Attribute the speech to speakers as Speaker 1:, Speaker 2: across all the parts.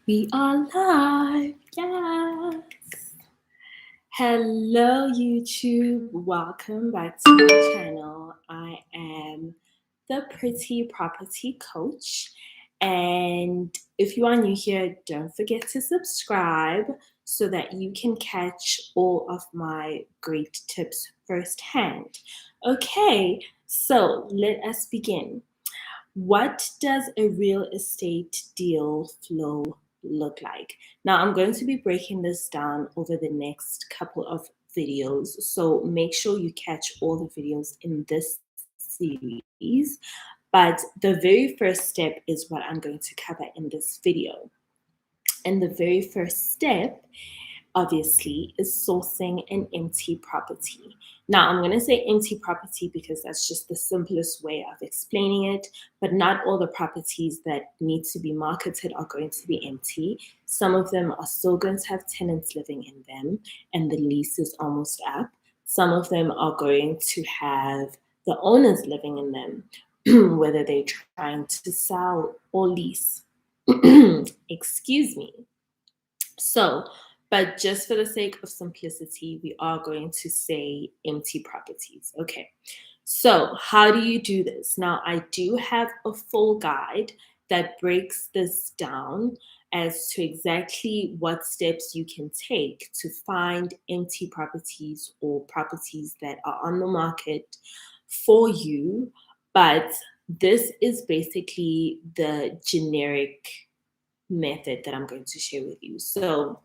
Speaker 1: We are live, yes. Hello, YouTube. Welcome back to my channel. I am the Pretty Property Coach. And if you are new here, don't forget to subscribe so that you can catch all of my great tips firsthand. Okay, so let us begin. What does a real estate deal flow look like? Now, I'm going to be breaking this down over the next couple of videos, so make sure you catch all the videos in this series. But the very first step is what I'm going to cover in this video. And the very first step obviously is sourcing an empty property. Now, I'm going to say empty property because that's just the simplest way of explaining it, but not all the properties that need to be marketed are going to be empty. Some of them are still going to have tenants living in them and the lease is almost up. Some of them are going to have the owners living in them, whether they're trying to sell or lease. Excuse me. So, but just for the sake of simplicity, we are going to say empty properties. Okay. So, how do you do this? Now, I do have a full guide that breaks this down as to exactly what steps you can take to find empty properties or properties that are on the market for you. But this is basically the generic method that I'm going to share with you. So,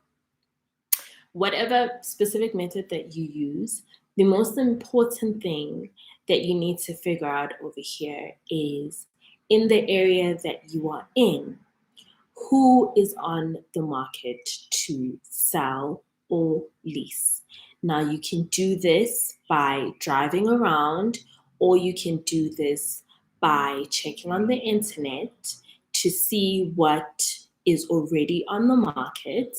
Speaker 1: whatever specific method that you use, the most important thing that you need to figure out over here is in the area that you are in, who is on the market to sell or lease. Now, you can do this by driving around, or you can do this by checking on the internet to see what is already on the market.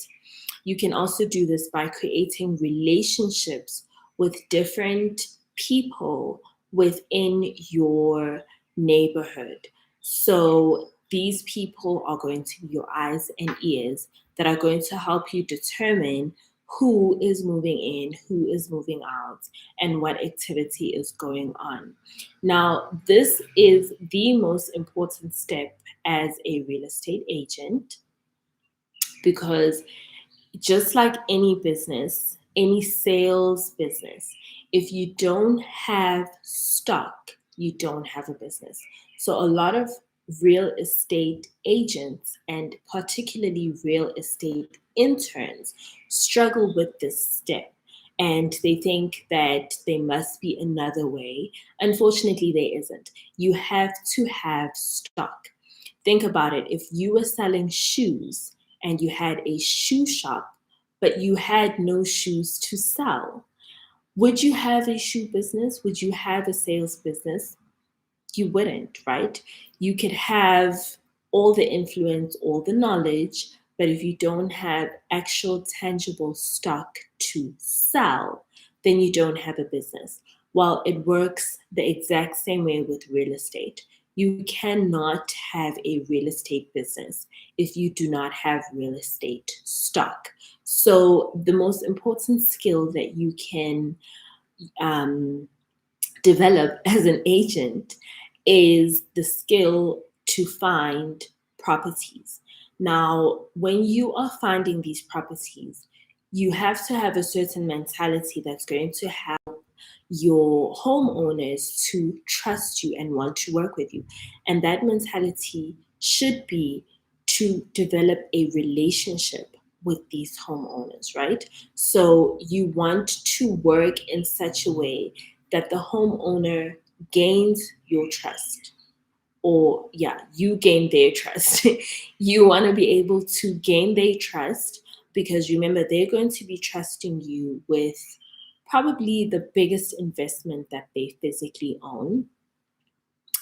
Speaker 1: You can also do this by creating relationships with different people within your neighborhood. So these people are going to be your eyes and ears that are going to help you determine who is moving in, who is moving out, and what activity is going on. Now, this is the most important step as a real estate agent because just like any business, any sales business, if you don't have stock, you don't have a business. So a lot of real estate agents and particularly real estate interns struggle with this step and they think that there must be another way. Unfortunately, there isn't. You have to have stock. Think about it. If you were selling shoes and you had a shoe shop, but you had no shoes to sell, would you have a shoe business? Would you have a sales business? You wouldn't, right? You could have all the influence, all the knowledge, but if you don't have actual tangible stock to sell, then you don't have a business. Well, it works the exact same way with real estate. You cannot have a real estate business if you do not have real estate stock. So, the most important skill that you can um, develop as an agent is the skill to find properties. Now, when you are finding these properties, you have to have a certain mentality that's going to help your homeowners to trust you and want to work with you. And that mentality should be to develop a relationship with these homeowners, right? So you want to work in such a way that the homeowner gains your trust or yeah, you gain their trust. You want to be able to gain their trust because remember, they're going to be trusting you with probably the biggest investment that they physically own.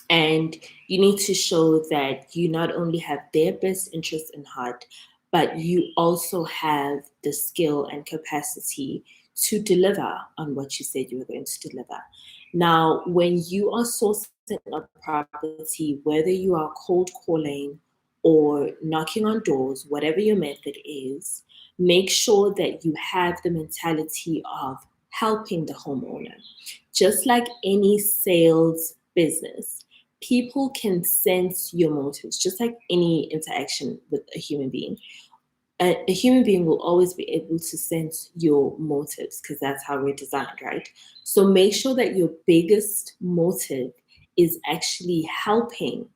Speaker 1: And you need to show that you not only have their best interest in heart, but you also have the skill and capacity to deliver on what you said you were going to deliver. Now, when you are sourcing a property, whether you are cold calling or knocking on doors, whatever your method is, make sure that you have the mentality of helping the homeowner. Just like any sales business, people can sense your motives, just like any interaction with a human being. A human being will always be able to sense your motives because that's how we're designed, right? So make sure that your biggest motive is actually helping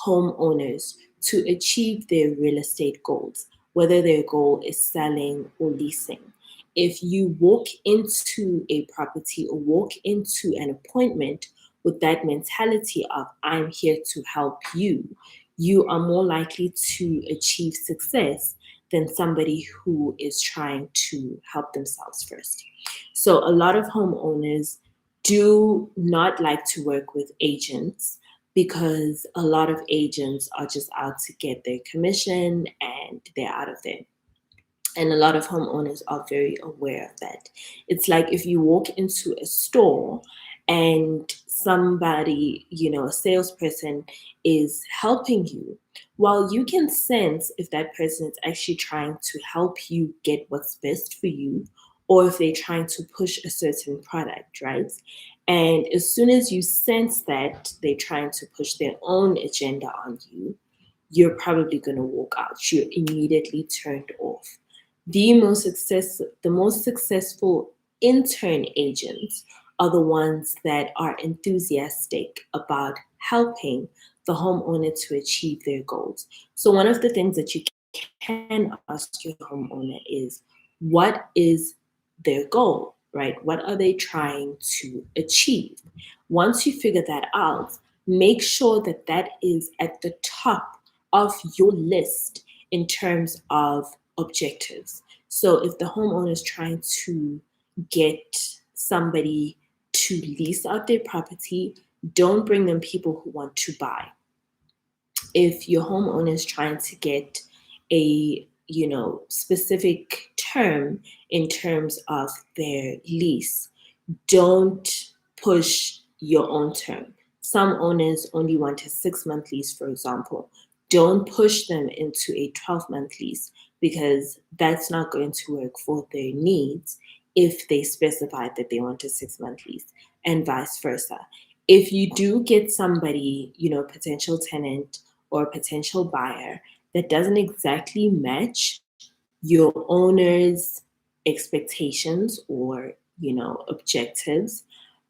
Speaker 1: homeowners to achieve their real estate goals, whether their goal is selling or leasing. If you walk into a property or walk into an appointment with that mentality of, I'm here to help you, you are more likely to achieve success than somebody who is trying to help themselves first. So, a lot of homeowners do not like to work with agents because a lot of agents are just out to get their commission and they're out of there. And a lot of homeowners are very aware of that. It's like if you walk into a store and somebody, a salesperson is helping you, while you can sense if that person is actually trying to help you get what's best for you or if they're trying to push a certain product, right? And as soon as you sense that they're trying to push their own agenda on you, you're probably going to walk out. You're immediately turned off. The most successful intern agents are the ones that are enthusiastic about helping the homeowner to achieve their goals. So one of the things that you can ask your homeowner is, what is their goal, right? What are they trying to achieve? Once you figure that out, make sure that that is at the top of your list in terms of objectives. So if the homeowner is trying to get somebody to lease out their property, don't bring them people who want to buy. If your homeowner is trying to get a specific term in terms of their lease, don't push your own term. Some owners only want a 6-month lease, for example. Don't push them into a 12-month lease because that's not going to work for their needs if they specify that they want a 6-month lease, and vice versa. If you do get somebody, potential tenant or potential buyer that doesn't exactly match your owner's expectations or objectives,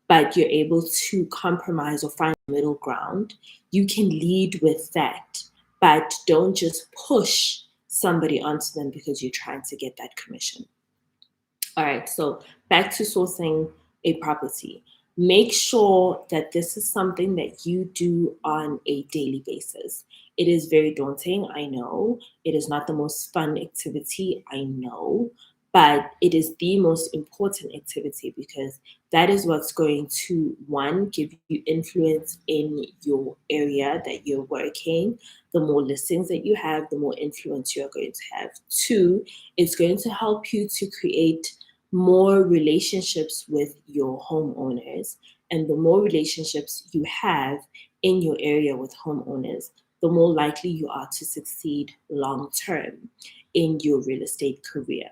Speaker 1: but you're able to compromise or find a middle ground, you can lead with that. But don't just push somebody onto them because you're trying to get that commission. All right, so back to sourcing a property. Make sure that this is something that you do on a daily basis. It is very daunting, I know. It is not the most fun activity, I know, but it is the most important activity because that is what's going to, one, give you influence in your area that you're working. The more listings that you have, the more influence you're going to have. Two, it's going to help you to create more relationships with your homeowners. And the more relationships you have in your area with homeowners, the more likely you are to succeed long term in your real estate career.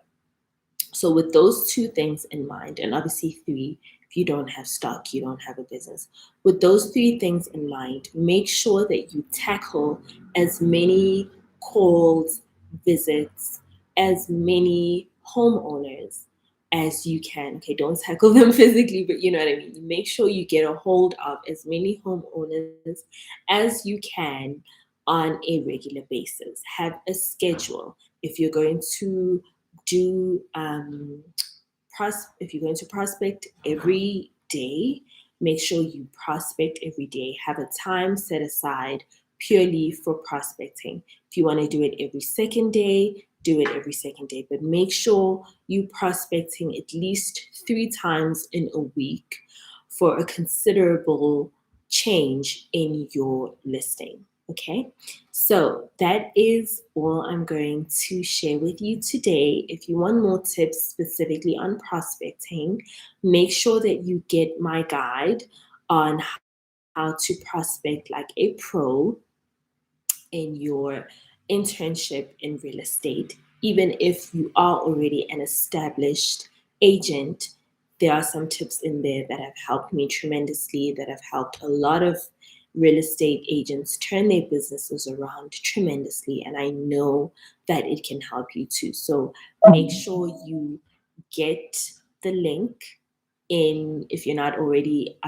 Speaker 1: So, with those two things in mind, and obviously three, if you don't have stock, you don't have a business. With those three things in mind, make sure that you tackle as many calls, visits, as many homeowners as you can. Okay, don't tackle them physically, but you know what I mean. Make sure you get a hold of as many homeowners as you can on a regular basis. Have a schedule. If you're going to do if you're going to prospect every day, make sure you prospect every day. Have a time set aside purely for prospecting. If you want to do it every second day, do it every second day, but make sure you prospecting at least 3 times in a week for a considerable change in your listing. Okay, so that is all I'm going to share with you today. If you want more tips specifically on prospecting, make sure that you get my guide on how to prospect like a pro in your internship in real estate, even if you are already an established agent, there are some tips in there that have helped me tremendously, that have helped a lot of real estate agents turn their businesses around tremendously. And I know that it can help you too. So make sure you get the link in, if you're not already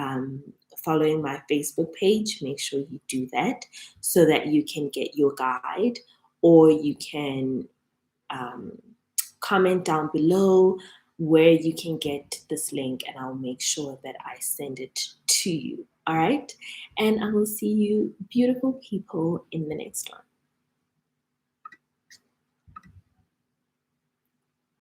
Speaker 1: following my Facebook page, make sure you do that so that you can get your guide, or you can um, comment down below where you can get this link, and I'll make sure that I send it to you. All right. And I will see you, beautiful people, in the next one.